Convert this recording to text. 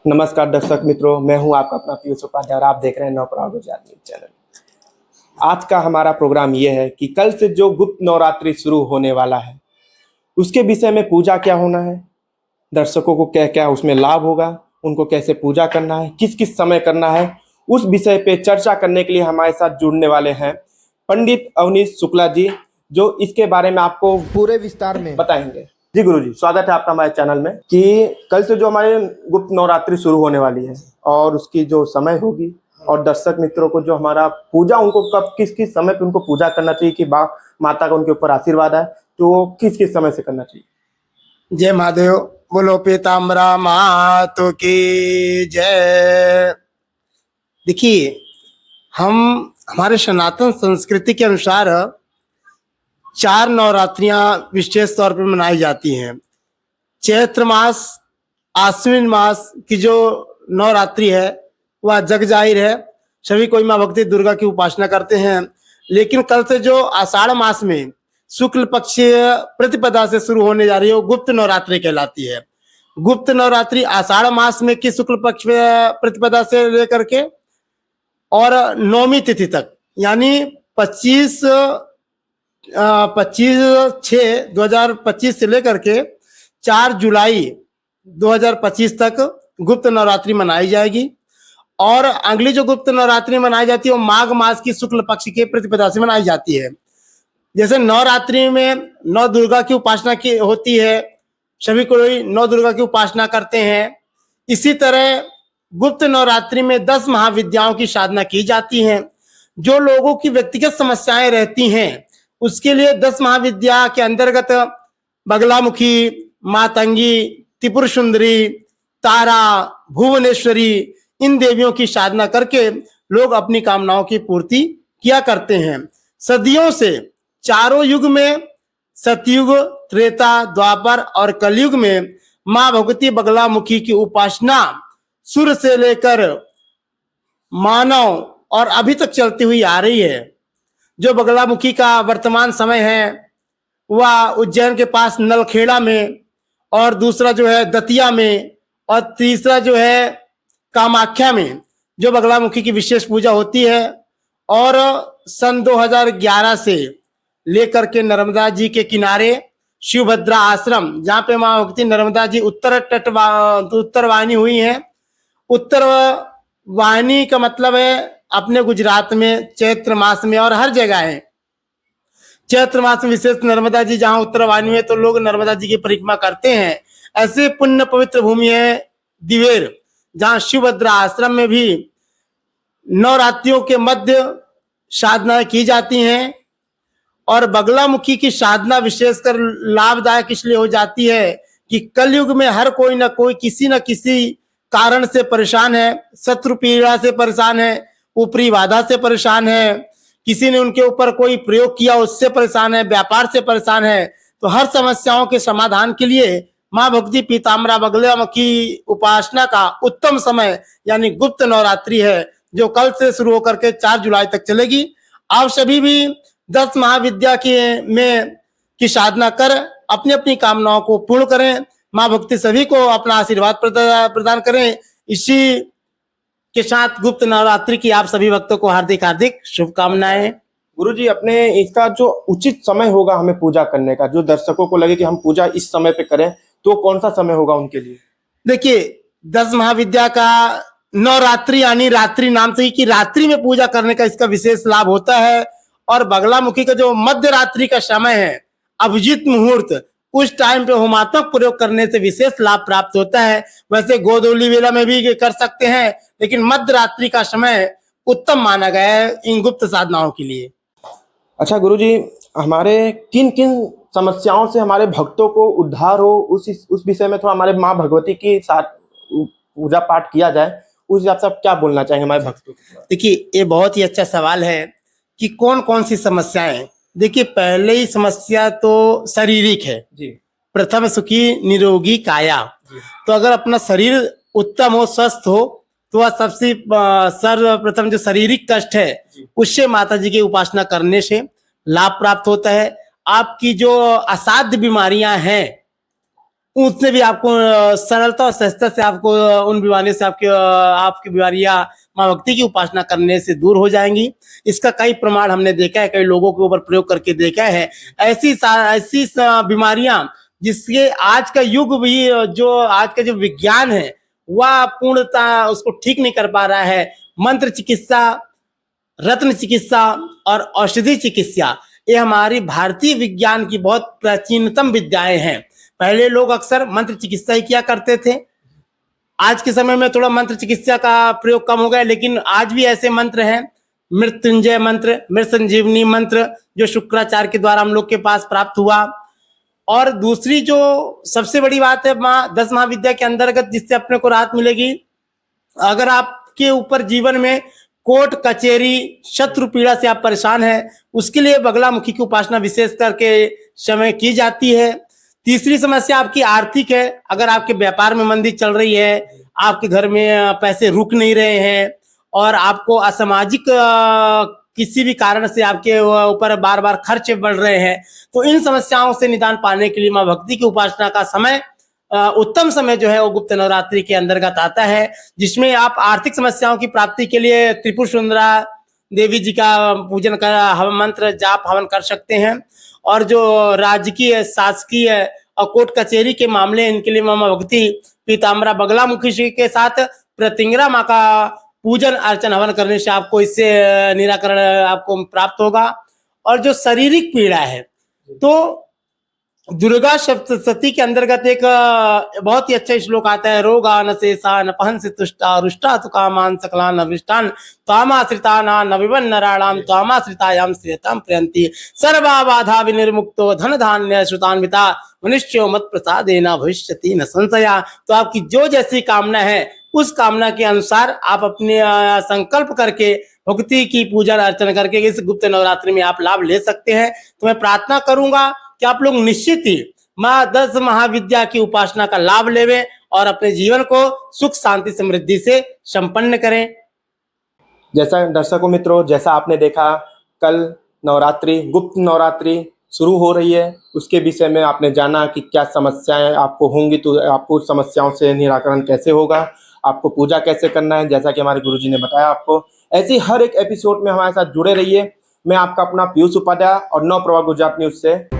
नमस्कार दर्शक मित्रों, मैं हूं आपका अपना पीयूष उपाध्याय और आप देख रहे हैं नवप्रभात गुजरात न्यूज चैनल। आज का हमारा प्रोग्राम ये है कि कल से जो गुप्त नवरात्रि शुरू होने वाला है उसके विषय में पूजा क्या होना है, दर्शकों को क्या क्या उसमें लाभ होगा, उनको कैसे पूजा करना है, किस किस समय करना है, उस विषय पे चर्चा करने के लिए हमारे साथ जुड़ने वाले हैं पंडित अवनीश शुक्ला जी, जो इसके बारे में आपको पूरे विस्तार में बताएंगे। जी गुरु जी, स्वागत है आपका हमारे चैनल में। कि कल से जो हमारे गुप्त नवरात्रि शुरू होने वाली है और उसकी जो समय होगी और दर्शक मित्रों को जो हमारा पूजा, उनको कब किस किस समय पे उनको पूजा करना चाहिए कि माता का उनके ऊपर आशीर्वाद है, तो किस किस समय से करना चाहिए। जय महादेव, बोलो पीताम्बरा मातु की जय। देखिए, हम हमारे सनातन संस्कृति के अनुसार 4 नवरात्रियां विशेष तौर पर मनाई जाती हैं। चैत्र मास, आश्विन मास की जो नवरात्रि है वह जग जाहिर है, सभी कोई माँ भक्ति दुर्गा की उपासना करते हैं। लेकिन कल से जो आषाढ़ मास में शुक्ल पक्ष प्रतिपदा से शुरू होने जा रही है वो गुप्त नवरात्रि कहलाती है। गुप्त नवरात्रि आषाढ़ मास में की शुक्ल पक्ष प्रतिपदा से लेकर के और 9वीं तिथि तक, यानी 25/6/2025 से लेकर के 4 जुलाई 2025 तक गुप्त नवरात्रि मनाई जाएगी। और अगली जो गुप्त नवरात्रि मनाई जाती है वो माघ मास की शुक्ल पक्ष के प्रतिपदा से मनाई जाती है। जैसे नवरात्रि में 9 दुर्गा की उपासना की होती है, सभी कोई 9 दुर्गा की उपासना करते हैं। इसी तरह गुप्त नवरात्रि में 10 महाविद्याओं की साधना की जाती है। जो लोगों की व्यक्तिगत समस्याएं रहती हैं उसके लिए 10 महाविद्या के अंतर्गत बगलामुखी, मातंगी, त्रिपुर सुंदरी, तारा, भुवनेश्वरी, इन देवियों की साधना करके लोग अपनी कामनाओं की पूर्ति किया करते हैं। सदियों से चारों युग में, सतयुग, त्रेता, द्वापर और कलयुग में मां भगवती बगलामुखी की उपासना सुर से लेकर मानव और अभी तक चलती हुई आ रही है। जो बगलामुखी का वर्तमान समय है वह उज्जैन के पास नलखेड़ा में, और दूसरा जो है दतिया में, और तीसरा जो है कामाख्या में जो बगलामुखी की विशेष पूजा होती है। और सन 2011 से लेकर के नर्मदा जी के किनारे शिवभद्रा आश्रम, जहाँ पे माँ भगवती नर्मदा जी उत्तर वाहिनी हुई है। उत्तर वाहिनी का मतलब है अपने गुजरात में चैत्र मास में और हर जगह है। चैत्र मास में विशेष नर्मदा जी जहाँ उत्तर वाहिनी है तो लोग नर्मदा जी की परिक्रमा करते हैं। ऐसे पुण्य पवित्र भूमि है दिवेर, जहाँ शिवभद्रा आश्रम में भी नवरात्रियों के मध्य साधना की जाती हैं। और बगलामुखी की साधना विशेषकर लाभदायक इसलिए हो जाती है कि कलयुग में हर कोई ना कोई किसी न किसी कारण से परेशान है। शत्रु पीड़ा से परेशान है, ऊपरी बाधा से परेशान है, किसी ने उनके ऊपर कोई प्रयोग किया उससे परेशान है, व्यापार से परेशान है। तो हर समस्याओं के समाधान के लिए माँ भगवती पीताम्बरा बगलामुखी उपासना का उत्तम समय यानी गुप्त नवरात्रि है, जो कल से शुरू होकर के 4 जुलाई तक चलेगी। आप सभी भी 10 महाविद्या की साधना कर अपनी अपनी कामनाओं को पूर्ण करें। माँ भक्ति सभी को अपना आशीर्वाद प्रदान करें। इसी के साथ गुप्त नवरात्रि की आप सभी भक्तों को हार्दिक हार्दिक शुभकामनाएं। गुरु जी, अपने इसका जो उचित समय होगा हमें पूजा करने का, जो दर्शकों को लगे कि हम पूजा इस समय पे करें, तो कौन सा समय होगा उनके लिए। देखिए, 10 महाविद्या का नवरात्रि यानी रात्रि नाम से ही कि रात्रि में पूजा करने का इसका विशेष लाभ होता है। और बगलामुखी का जो मध्य रात्रि का समय है, अभिजीत मुहूर्त, उस टाइम पे होमात्मक प्रयोग करने से विशेष लाभ प्राप्त होता है। वैसे गोधूली वेला में भी कर सकते हैं, लेकिन मध्य रात्रि का समय उत्तम माना गया है इन गुप्त साधनाओं के लिए। अच्छा गुरु जी, हमारे किन किन समस्याओं से हमारे भक्तों को उद्धार हो, उस विषय में थोड़ा हमारे माँ भगवती की साथ पूजा पाठ किया जाए, उस हिसाब से आप क्या बोलना चाहेंगे हमारे भक्तों को। देखिए, ये बहुत ही अच्छा सवाल है कि कौन कौन सी समस्याएं। देखिए, पहले ही समस्या तो शारीरिक है जी। प्रथम सुखी निरोगी काया। तो अगर अपना शरीर उत्तम हो, स्वस्थ हो, तो वह सबसे सर्वप्रथम जो शारीरिक कष्ट है उससे माता जी की उपासना करने से लाभ प्राप्त होता है। आपकी जो असाध्य बीमारियां हैं उससे भी आपको सरलता और सहजता से आपको उन बीमारियों से आपकी बीमारियां माँ भक्ति की उपासना करने से दूर हो जाएंगी। इसका कई प्रमाण हमने देखा है, कई लोगों के ऊपर प्रयोग करके देखा है। ऐसी बीमारियां जिसके आज का युग भी, जो आज का जो विज्ञान है वह पूर्णतः उसको ठीक नहीं कर पा रहा है। मंत्र चिकित्सा, रत्न चिकित्सा और औषधि चिकित्सा, ये हमारी भारतीय विज्ञान की बहुत प्राचीनतम विद्याएं हैं। पहले लोग अक्सर मंत्र चिकित्सा ही किया करते थे। आज के समय में थोड़ा मंत्र चिकित्सा का प्रयोग कम हो गया, लेकिन आज भी ऐसे मंत्र हैं, मृत्युंजय मंत्र, मृत संजीवनी मंत्र, जो शुक्राचार्य के द्वारा हम लोग के पास प्राप्त हुआ। और दूसरी जो सबसे बड़ी बात है 10 महाविद्या के अंतर्गत जिससे अपने को राहत मिलेगी, अगर आपके ऊपर जीवन में कोर्ट कचेरी शत्रु पीड़ा से आप परेशान हैं, उसके लिए बगलामुखी की उपासना विशेष करके समय की जाती है। तीसरी समस्या आपकी आर्थिक है, अगर आपके व्यापार में मंदी चल रही है, आपके घर में पैसे रुक नहीं रहे हैं और आपको असामाजिक किसी भी कारण से आपके ऊपर बार बार खर्चे बढ़ रहे हैं, तो इन समस्याओं से निदान पाने के लिए माँ भक्ति की उपासना का समय, उत्तम समय जो है वो गुप्त नवरात्रि के अंतर्गत आता है, जिसमें आप आर्थिक समस्याओं की प्राप्ति के लिए त्रिपुर सुंदरा देवी जी का पूजन कर, हवन मंत्र जाप हवन कर सकते हैं। और जो राजकीय, शासकीय और कोर्ट कचेरी के मामले, इनके लिए माँ भक्ति पीताम्बरा बगलामुखी जी के साथ प्रतिंगरा माँ का पूजन अर्चन हवन करने से आपको इससे निराकरण आपको प्राप्त होगा। और जो शारीरिक पीड़ा है, तो दुर्गा सप्तशती के अंतर्गत एक बहुत ही अच्छा श्लोक आता है, रोगान शेषा न पहंस तुष्टा रुष्टा तो कामान सकलान अभिष्टान त्वामाश्रिताना न विवन नराणाम त्वामाश्रितायाम श्रियताम प्रयंति सर्वा बाधा विनिर्मुक्तो धन धान्य श्रुतान्विता मनुष्यो मत प्रसादेना भविष्यति न संशया। तो आपकी जो जैसी कामना है उस कामना के अनुसार आप अपने संकल्प करके भक्ति की पूजा अर्चना करके इस गुप्त नवरात्रि में आप लाभ ले सकते हैं। तो मैं प्रार्थना करूंगा कि आप लोग निश्चित ही माँ 10 महाविद्या की उपासना का लाभ लेवें और अपने जीवन को सुख शांति समृद्धि से संपन्न करें। जैसा दर्शकों मित्रों, जैसा आपने देखा, कल नवरात्रि, गुप्त नवरात्रि शुरू हो रही है, उसके विषय में आपने जाना कि क्या समस्याएं आपको होंगी, तो आपको समस्याओं से निराकरण कैसे होगा, आपको पूजा कैसे करना है, जैसा कि हमारे गुरुजी ने बताया आपको। ऐसी हर एक एपिसोड में हमारे साथ जुड़े रहिए। मैं आपका अपना पीयूष उपाध्याय और नवप्रभा गुजरात न्यूज से